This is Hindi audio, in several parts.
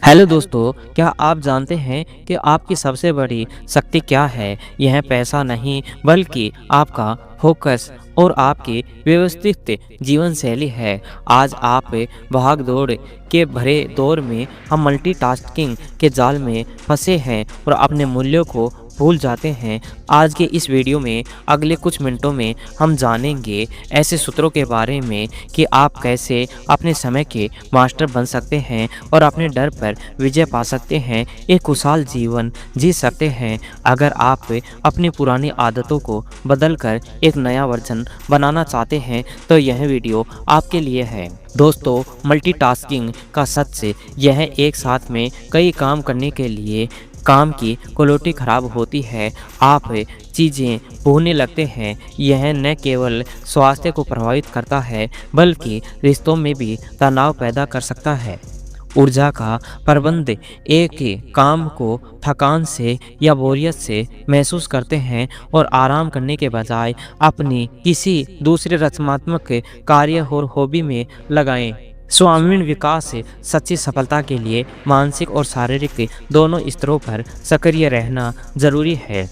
हेलो दोस्तों, क्या आप जानते हैं कि आपकी सबसे बड़ी शक्ति क्या है? यह पैसा नहीं बल्कि आपका फोकस और आपकी व्यवस्थित जीवन शैली है। आज आप भाग दौड़ के भरे दौर में हम मल्टीटास्किंग के जाल में फंसे हैं और अपने मूल्यों को भूल जाते हैं। आज के इस वीडियो में अगले कुछ मिनटों में हम जानेंगे ऐसे सूत्रों के बारे में कि आप कैसे अपने समय के मास्टर बन सकते हैं और अपने डर पर विजय पा सकते हैं, एक खुशहाल जीवन जी सकते हैं। अगर आप अपनी पुरानी आदतों को बदलकर एक नया वर्जन बनाना चाहते हैं तो यह वीडियो आपके लिए है। दोस्तों, मल्टीटास्किंग का सच यह एक साथ में कई काम करने के लिए काम की क्वालिटी खराब होती है। आप चीज़ें भूलने लगते हैं। यह न केवल स्वास्थ्य को प्रभावित करता है बल्कि रिश्तों में भी तनाव पैदा कर सकता है। ऊर्जा का प्रबंध एक ही काम को थकान से या बोरियत से महसूस करते हैं और आराम करने के बजाय अपनी किसी दूसरे रचनात्मक कार्य और हॉबी में लगाएं। स्वामीन विकास सच्ची सफलता के लिए मानसिक और शारीरिक दोनों स्तरों पर सक्रिय रहना जरूरी है।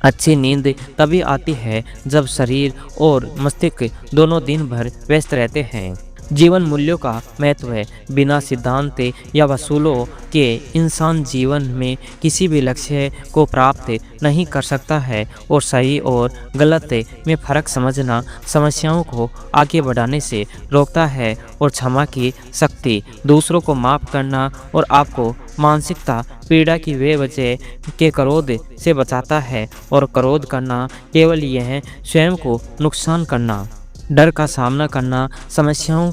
अच्छी नींद तभी आती है जब शरीर और मस्तिष्क दोनों दिन भर व्यस्त रहते हैं। जीवन मूल्यों का महत्व है। बिना सिद्धांत या वसूलों के इंसान जीवन में किसी भी लक्ष्य को प्राप्त नहीं कर सकता है और सही और गलत में फ़र्क समझना समस्याओं को आगे बढ़ाने से रोकता है और क्षमा की शक्ति दूसरों को माफ़ करना और आपको मानसिकता पीड़ा की बेवजह के क्रोध से बचाता है। और क्रोध करना केवल यह स्वयं को नुकसान करना, डर का सामना करना समस्याओं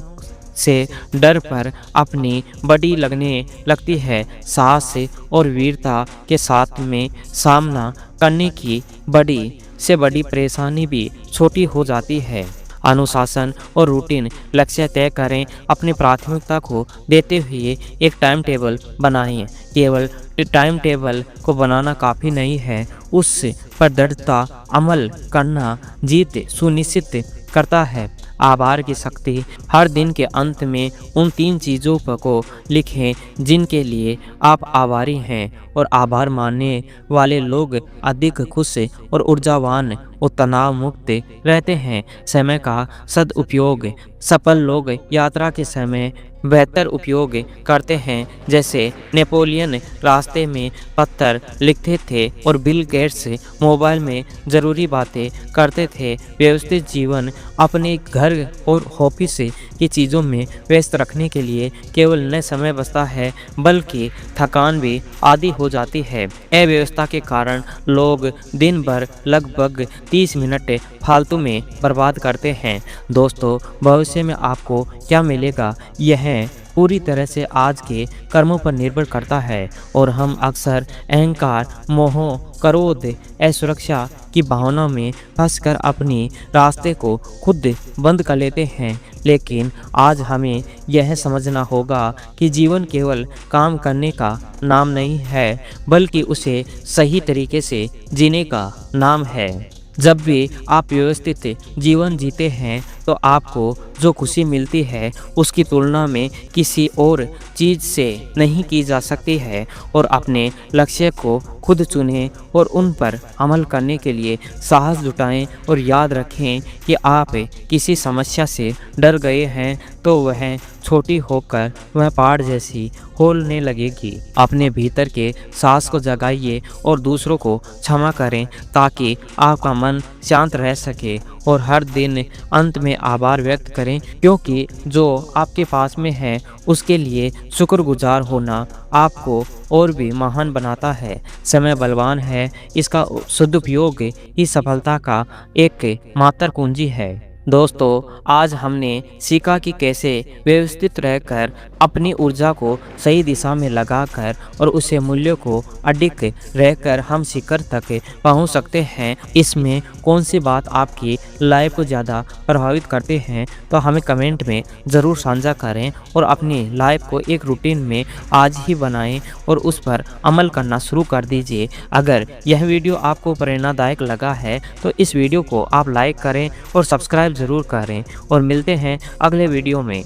से डर पर अपनी बड़ी लगने लगती है। साहस और वीरता के साथ में सामना करने की बड़ी से बड़ी परेशानी भी छोटी हो जाती है। अनुशासन और रूटीन लक्ष्य तय करें। अपनी प्राथमिकता को देते हुए एक टाइम टेबल बनाएं। केवल टाइम टेबल को बनाना काफ़ी नहीं है, उस पर दृढ़ता अमल करना जीत सुनिश्चित करता है। आभार की शक्ति। हर दिन के अंत में उन 3 चीज़ों को लिखें जिनके लिए आप आभारी हैं, और आभार मानने वाले लोग अधिक खुश और ऊर्जावान और तनाव मुक्त रहते हैं। समय का सदुपयोग। सफल लोग यात्रा के समय बेहतर उपयोग करते हैं। जैसे नेपोलियन रास्ते में पत्थर लिखते थे और बिल गेट्स मोबाइल में ज़रूरी बातें करते थे। व्यवस्थित जीवन अपने घर और ऑफिस की चीज़ों में व्यस्त रखने के लिए केवल न समय बचता है बल्कि थकान भी आदि हो जाती है। अव्यवस्था के कारण लोग दिन भर लगभग 30 मिनट फालतू में बर्बाद करते हैं। दोस्तों, भविष्य में आपको क्या मिलेगा यह पूरी तरह से आज के कर्मों पर निर्भर करता है, और हम अक्सर अहंकार, मोह, क्रोध, असुरक्षा की भावना में फंसकर अपनी रास्ते को खुद बंद कर लेते हैं। लेकिन आज हमें यह समझना होगा कि जीवन केवल काम करने का नाम नहीं है बल्कि उसे सही तरीके से जीने का नाम है। जब भी आप व्यवस्थित जीवन जीते हैं तो आपको जो खुशी मिलती है उसकी तुलना में किसी और चीज़ से नहीं की जा सकती है। और अपने लक्ष्य को खुद चुनें और उन पर अमल करने के लिए साहस जुटाएं, और याद रखें कि आप किसी समस्या से डर गए हैं तो वह छोटी होकर वह पहाड़ जैसी होने लगेगी। अपने भीतर के साहस को जगाइए और दूसरों को क्षमा करें ताकि आपका मन शांत रह सके। और हर दिन अंत में आभार व्यक्त करें, क्योंकि जो आपके पास में है उसके लिए शुक्रगुजार होना आपको और भी महान बनाता है। समय बलवान है, इसका सदुपयोग ही सफलता का एक मात्र कुंजी है। दोस्तों, आज हमने सीखा कि कैसे व्यवस्थित रहकर अपनी ऊर्जा को सही दिशा में लगाकर और उसे मूल्यों को अडिग रहकर हम शिखर तक पहुंच सकते हैं। इसमें कौन सी बात आपकी लाइफ को ज़्यादा प्रभावित करते हैं तो हमें कमेंट में ज़रूर साझा करें, और अपनी लाइफ को एक रूटीन में आज ही बनाएं और उस पर अमल करना शुरू कर दीजिए। अगर यह वीडियो आपको प्रेरणादायक लगा है तो इस वीडियो को आप लाइक करें और सब्सक्राइब ज़रूर करें, और मिलते हैं अगले वीडियो में।